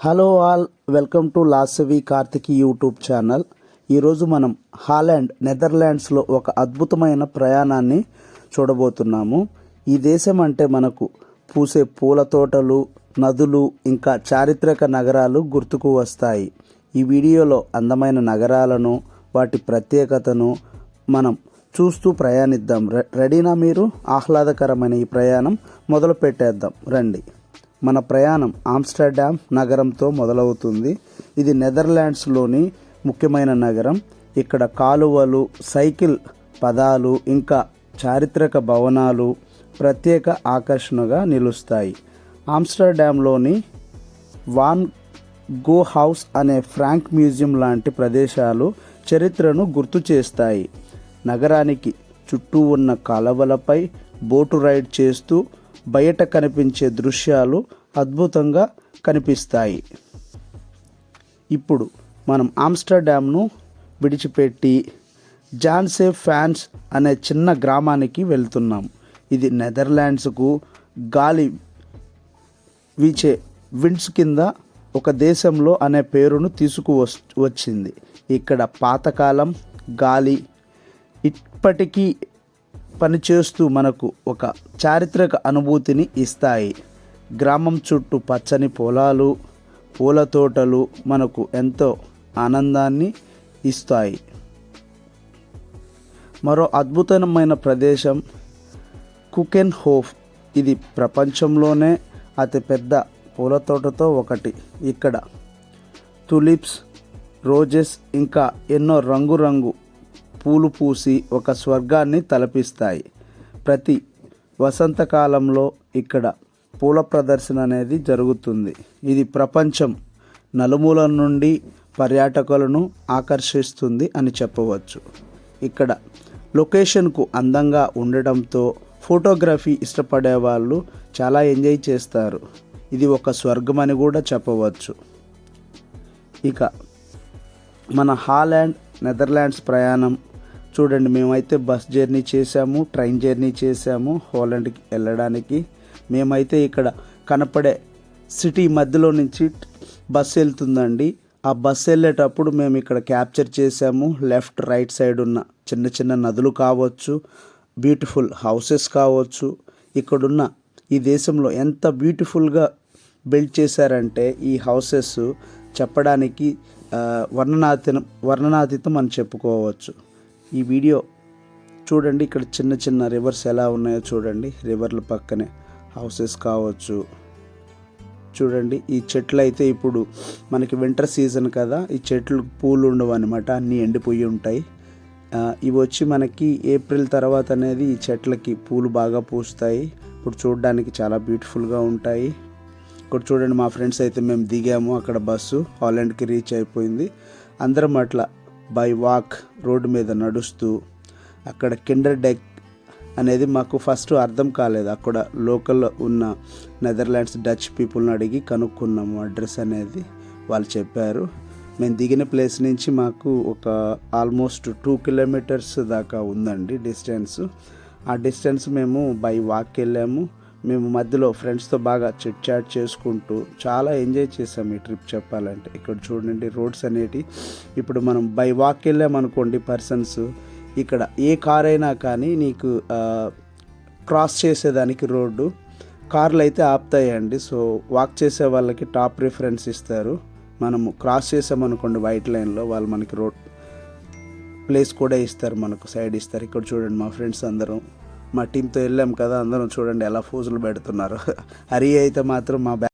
Hello all, welcome to Lasavi Karthiki YouTube channel. ఈరోజు మనం Holland నెదర్లాండ్స్లో ఒక అద్భుతమైన ప్రయాణాన్ని చూడబోతున్నాము. ఈ దేశం అంటే మనకు పూసే పూల తోటలు, నదులు, ఇంకా చారిత్రక నగరాలు గుర్తుకు వస్తాయి. ఈ వీడియోలో అందమైన నగరాలను, వాటి ప్రత్యేకతను మనం చూస్తూ ప్రయాణిద్దాం. రెడీనా మీరు? ఆహ్లాదకరమైన ఈ ప్రయాణం మొదలు పెట్టేద్దాం రండి. మన ప్రయాణం ఆమ్స్టర్డామ్ నగరంతో మొదలవుతుంది. ఇది నెదర్లాండ్స్లోని ముఖ్యమైన నగరం. ఇక్కడ కాలువలు, సైకిల్ పదాలు, ఇంకా చారిత్రక భవనాలు ప్రత్యేక ఆకర్షణగా నిలుస్తాయి. ఆమ్స్టర్డామ్లోని వాన్ గో హౌస్ అనే ఫ్రాంక్ మ్యూజియం లాంటి ప్రదేశాలు చరిత్రను గుర్తు చేస్తాయి. నగరానికి చుట్టూ ఉన్న కాలువలపై బోటు రైడ్ చేస్తూ బయట కనిపించే దృశ్యాలు అద్భుతంగా కనిపిస్తాయి. ఇప్పుడు మనం ఆమ్స్టర్డామ్ను విడిచిపెట్టి జాన్సేఫ్ ఫ్యాన్స్ అనే చిన్న గ్రామానికి వెళ్తున్నాం. ఇది నెదర్లాండ్స్కు గాలి వీచే విండ్స్ కింద ఒక దేశంలో అనే పేరును తీసుకువచ్చింది. ఇక్కడ పాతకాలం గాలి ఇప్పటికీ పనిచేస్తూ మనకు ఒక చారిత్రక అనుభూతిని ఇస్తాయి. గ్రామం చుట్టూ పచ్చని పొలాలు, పూల తోటలు మనకు ఎంతో ఆనందాన్ని ఇస్తాయి. మరో అద్భుతమైన ప్రదేశం కుకెన్హోఫ్. ఇది ప్రపంచంలోనే అతిపెద్ద పూల తోటతో ఒకటి. ఇక్కడ టులిప్స్, రోజెస్, ఇంకా ఎన్నో రంగురంగు పూలు పూసి ఒక స్వర్గాన్ని తలపిస్తాయి. ప్రతి వసంతకాలంలో ఇక్కడ పూల ప్రదర్శన అనేది జరుగుతుంది. ఇది ప్రపంచం నలుమూలల నుండి పర్యాటకులను ఆకర్షిస్తుంది అని చెప్పవచ్చు. ఇక్కడ లొకేషన్కు అందంగా ఉండడంతో ఫోటోగ్రఫీ ఇష్టపడే వాళ్ళు చాలా ఎంజాయ్ చేస్తారు. ఇది ఒక స్వర్గం అని కూడా చెప్పవచ్చు. ఇక మన హాలాండ్ నెదర్లాండ్స్ ప్రయాణం చూడండి. మేమైతే బస్ జర్నీ చేసాము, ట్రైన్ జర్నీ చేసాము హాలాండ్కి వెళ్ళడానికి. మేమైతే ఇక్కడ కనపడే సిటీ మధ్యలో నుంచి బస్సు వెళ్తుందండి. ఆ బస్సు వెళ్ళేటప్పుడు మేము ఇక్కడ క్యాప్చర్ చేసాము. లెఫ్ట్ రైట్ సైడ్ ఉన్న చిన్న చిన్న నదులు కావచ్చు, బ్యూటిఫుల్ హౌసెస్ కావచ్చు. ఇక్కడున్న ఈ దేశంలో ఎంత బ్యూటిఫుల్గా బిల్డ్ చేశారంటే ఈ హౌసెస్ చెప్పడానికి వర్ణనాతీతం అని చెప్పుకోవచ్చు. ఈ వీడియో చూడండి. ఇక్కడ చిన్న చిన్న రివర్స్ ఎలా ఉన్నాయో చూడండి. రివర్ల పక్కనే హౌసెస్ కావచ్చు. చూడండి, ఈ చెట్లు అయితే ఇప్పుడు మనకి వింటర్ సీజన్ కదా, ఈ చెట్లు పూలు ఉండవు అనమాట, అన్నీ ఎండిపోయి ఉంటాయి. ఇవి వచ్చి మనకి ఏప్రిల్ తర్వాత అనేది ఈ చెట్లకి పూలు బాగా పూస్తాయి. ఇప్పుడు చూడడానికి చాలా బ్యూటిఫుల్గా ఉంటాయి. ఇక్కడ చూడండి, మా ఫ్రెండ్స్ అయితే మేము దిగాము. అక్కడ బస్సు హాలాండ్కి రీచ్ అయిపోయింది. అందరం అట్లా బై వాక్ రోడ్డు మీద నడుస్తూ అక్కడ కిండర్ డెక్ అనేది మాకు ఫస్ట్ అర్థం కాలేదు. అక్కడ లోకల్లో ఉన్న నెదర్లాండ్స్ డచ్ పీపుల్ని అడిగి కనుక్కున్నాము అడ్రస్ అనేది. వాళ్ళు చెప్పారు. మేము దిగిన ప్లేస్ నుంచి మాకు ఒక ఆల్మోస్ట్ 2 కిలోమీటర్స్ దాకా ఉందండి డిస్టెన్స్. ఆ డిస్టెన్స్ మేము బై వాక్ వెళ్ళాము. మేము మధ్యలో ఫ్రెండ్స్తో బాగా చిట్ చాట్ చేసుకుంటూ చాలా ఎంజాయ్ చేసాము ఈ ట్రిప్ చెప్పాలంటే. ఇక్కడ చూడండి రోడ్స్ అనేటి ఇప్పుడు మనం బై వాక్ వెళ్ళామనుకోండి పర్సన్స్, ఇక్కడ ఏ కార్ అయినా కానీ నీకు క్రాస్ చేసేదానికి రోడ్డు కార్లు అయితే ఆపుతాయండి. సో వాక్ చేసే వాళ్ళకి టాప్ ప్రిఫరెన్స్ ఇస్తారు. మనము క్రాస్ చేసామనుకోండి వైట్ లైన్లో, వాళ్ళు మనకి రోడ్ ప్లేస్ కూడా ఇస్తారు, మనకు సైడ్ ఇస్తారు. ఇక్కడ చూడండి మా ఫ్రెండ్స్ అందరం మా టీంతో వెళ్ళాం కదా, అందరం చూడండి ఎలా ఫోజులు పెడుతున్నారు. హరి అయితే మాత్రం మా